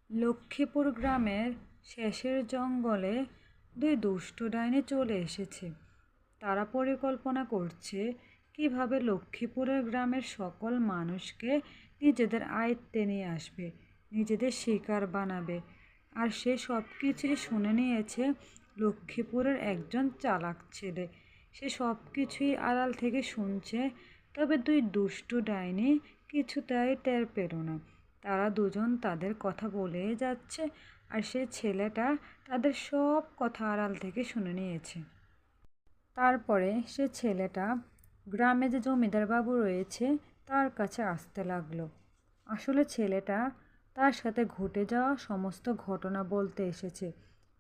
লক্ষ্মীপুর গ্রামের শেষের জঙ্গলে দুই দুষ্ট ডাইনি চলে এসেছে। তারা পরিকল্পনা করছে কিভাবে লক্ষ্মীপুরের গ্রামের সকল মানুষকে নিজেদের আয়ত্তে নিয়ে আসবে, নিজেদের শিকার বানাবে। আর সে সব কিছুই শুনে নিয়েছে লক্ষ্মীপুরের একজন চালাক ছেলে। সে সব কিছুই আড়াল থেকে শুনছে, তবে দুই দুষ্টু ডাইনি কিছুতেই টের পেল না। তারা দুজন তাদের কথা বলেই যাচ্ছে, আর সে ছেলেটা তাদের সব কথা আড়াল থেকে শুনে নিয়েছে। তারপরে সে ছেলেটা গ্রামে যে জমিদার বাবু রয়েছে তার কাছে আসতে লাগলো। আসলে ছেলেটা তার সাথে ঘটে যাওয়া সমস্ত ঘটনা বলতে এসেছে।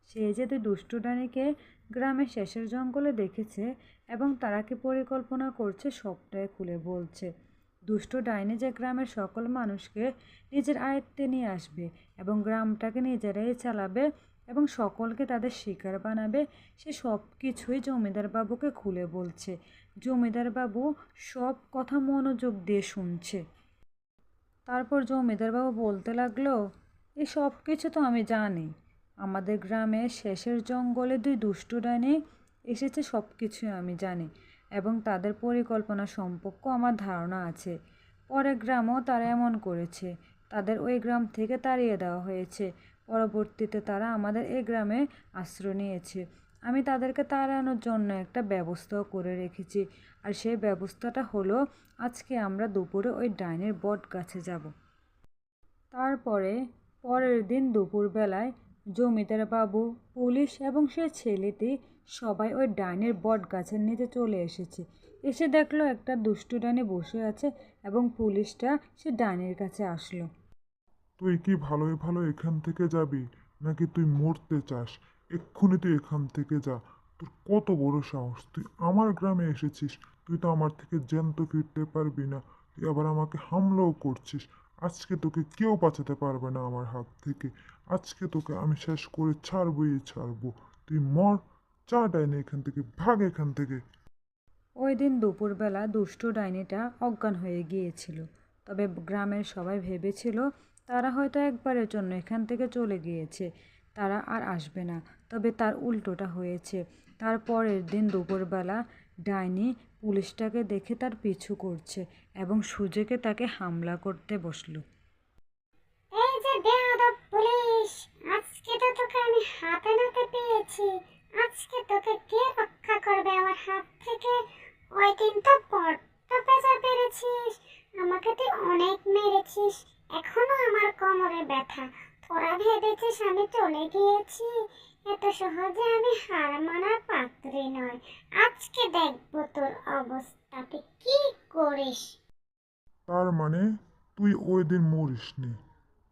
সে যে দুই দুষ্টু ডাইনিকে গ্রামের শেষের জঙ্গলে দেখেছে এবং তারা কি পরিকল্পনা করছে সবটাই খুলে বলছে। দুষ্ট ডাইনি যে গ্রামের সকল মানুষকে নিজের আয়ত্তে নিয়ে আসবে এবং গ্রামটাকে নিজেরাই চালাবে এবং সকলকে তাদের শিকার বানাবে, সে সব কিছুই জমিদার বাবুকে খুলে বলছে। জমিদার বাবু সব কথা মনোযোগ দিয়ে শুনছে। তারপর জমিদার বাবু বলতে লাগলো, এই সব কিছু তো আমি জানি। আমাদের গ্রামে শেষের জঙ্গলে দুই দুষ্টু ডাইনি এসেছে, সব কিছুই আমি জানি এবং তাদের পরিকল্পনা সম্পর্কে আমার ধারণা আছে। পরের গ্রামও তারা এমন করেছে, তাদের ওই গ্রাম থেকে তাড়িয়ে দেওয়া হয়েছে। পরবর্তীতে তারা আমাদের এই গ্রামে আশ্রয় নিয়েছে। আমি তাদেরকে তাড়ানোর জন্য একটা ব্যবস্থাও করে রেখেছি, আর সেই ব্যবস্থাটা হলো আজকে আমরা দুপুরে ওই ডাইনির বট গাছে যাব। তারপরে পরের দিন দুপুরবেলায় জমিদার বাবু, পুলিশ এবং সে ছেলেটি সবাই ওই ডাইনির বট গাছের নিচে চলে এসেছে। এসে দেখলো একটা দুষ্টু ডাইনি বসে আছে এবং পুলিশটা সে ডাইনির কাছে আসলো। তুই কি ভালোই ভালো এখান থেকে যাবি, নাকি তুই মরতে চাস? এক্ষুনি তুই এখান থেকে যা। তোর কত বড় সাহস, তুই আমার গ্রামে এসেছিস? তুই তো আমার থেকে জ্যান্ত ফিরতে পারবি না, তুই আবার আমাকে হামলাও করছিস। আজকে তোকে কেউ বাঁচাতে পারবে না আমার হাত থেকে। আজকে তোকে আমি শেষ করে ছাড়বই ছাড়বো। তুই মর। যা ডাইনি, এখান থেকে ভাগ এখান থেকে। ওই দিন দুপুরবেলা দুষ্টু ডাইনিটা অজ্ঞান হয়ে গিয়েছিল। তবে গ্রামের সবাই ভেবেছিল তারা হয়তো একবারের জন্য এখান থেকে চলে গিয়েছে, তারা আর আসবে না। তবে তার উল্টোটা হয়েছে। তার পরের দিন দুপুরবেলা ডাইনি পুলিশটাকে দেখে তার পিছু করছে এবং সুযোগে তাকে হামলা করতে বসলো। এই যে বেয়াদব পুলিশ, আজকে তো তোকে আমি হাতে নাতে পেয়েছি। আজকে তোকে কে রক্ষা করবে আমার হাত থেকে? ওই দিন তো বড্ড পেঁচা পেরেছিস, আমাকে তুই অনেক মেরেছিস, এখনো আমার কোমরে ব্যথা। তোরা ভেবেছিস আমি চলে গিয়েছি? এত সহজে আমি হার মানার পাত্রী নয়। আজকে দেখবো তোর অবস্থা, তুই কি করিস। তার মানে তুই ওই দিন মরিসনি?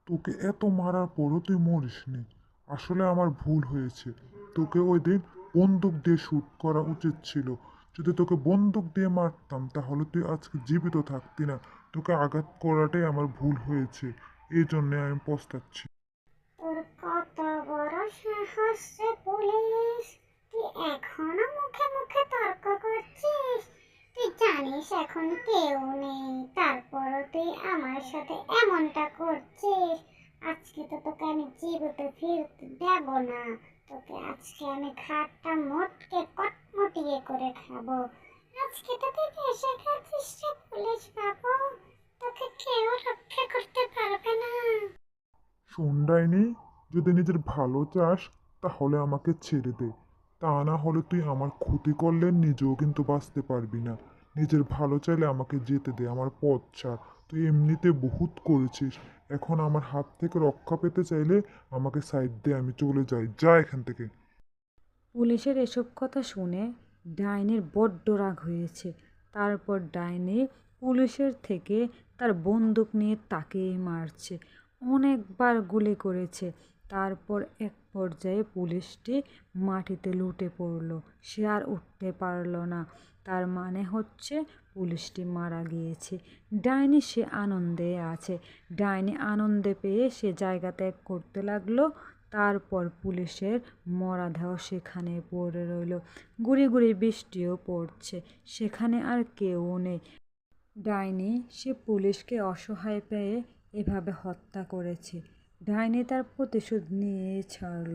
তোকে এত মারার পরও তুই মরিসনি? আসলে আমার ভুল হয়েছে। তোকে ওই দিন বন্দুক দিয়ে শ্যুট করা উচিত ছিল। যদি তোকে বন্দুক দিয়ে মারতাম তাহলে তুই আজকে জীবিত থাকতি না। তোকে আঘাত করাটাই আমার ভুল হয়েছে, এই জন্যে আমি পস্তাচ্ছি। তোর কত বড় সাহস রে পুলিশ! তুই এখনো মুখে মুখে তর্ক করছিস? তুই জানিস এখন কেউ নেই, তারপরও তুই আমার সাথে এমনটা করছিস। আজকে তো তোকে আমি জীবিত ফিরতে দেব না। তোকে আজকে আমি ঘাটটা মোটকে কটমটিয়ে করে খাবো। আজকে তো তুই এসে গেছিস রে পুলিশ বাবু, তোকে কেউ রক্ষা করতে পারবে না। শোন ডাইনি, যদি নিজের ভালো চাস তাহলে আমাকে ছেড়ে দে। তা না হলে তুই আমার ক্ষতি করলে নিজেও কিন্তু বাঁচতে পারবি না। নিজের ভালো চাইলে আমাকে যেতে দে, আমার পথ ছাড়। তুই এমনিতে বহুত করেছিস, এখন আমার হাত থেকে রক্ষা পেতে চাইলে আমাকে সাইড দে, আমি চলে যাই। যা এখান থেকে। পুলিশের এসব কথা শুনে ডাইনির বড্ড রাগ হয়েছে। তারপর ডাইনি পুলিশের থেকে তার বন্দুক নিয়ে তাকেই মারছে, অনেকবার গুলি করেছে। তারপর এক পর্যায়ে পুলিশটি মাটিতে লুটে পড়ল, সে আর উঠতে পারল না। তার মানে হচ্ছে পুলিশটি মারা গিয়েছে। ডাইনি সে আনন্দে আছে। ডাইনি আনন্দে পেয়ে সে জায়গা ত্যাগ করতে লাগলো। তারপর পুলিশের মরাদেহ সেখানে পড়ে রইল। গুঁড়ি গুঁড়ি বৃষ্টিও পড়ছে, সেখানে আর কেউ নেই। ডাইনি সে পুলিশকে অসহায় পেয়ে এভাবে হত্যা করেছে। ডাইনি তার প্রতিশোধ নিয়ে ছাড়ল।